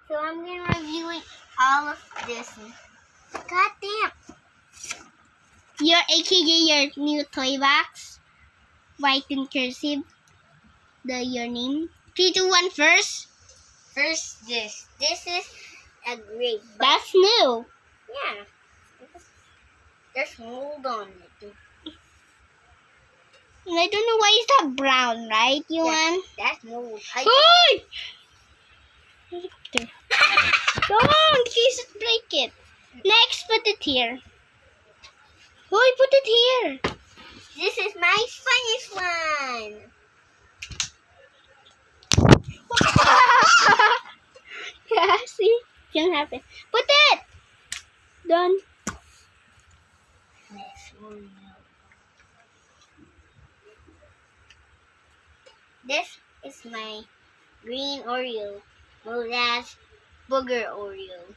So I'm gonna reviewing all of this. God damn. Your AKA your new toy box. White in cursive. Your name. 3, 2, 1 first. First this. This is a great box. That's new. Yeah. There's mold on it. And I don't know why it's not brown, right, Yuan? That's mold. Hey! Helicopter. Go on, please break it. Next, put it here. Hoy, put it here. This is my funniest one. Yeah, see? Can't happen. Put it! Done. Next one. This is my green Oreo. Well, that's booger Oreo.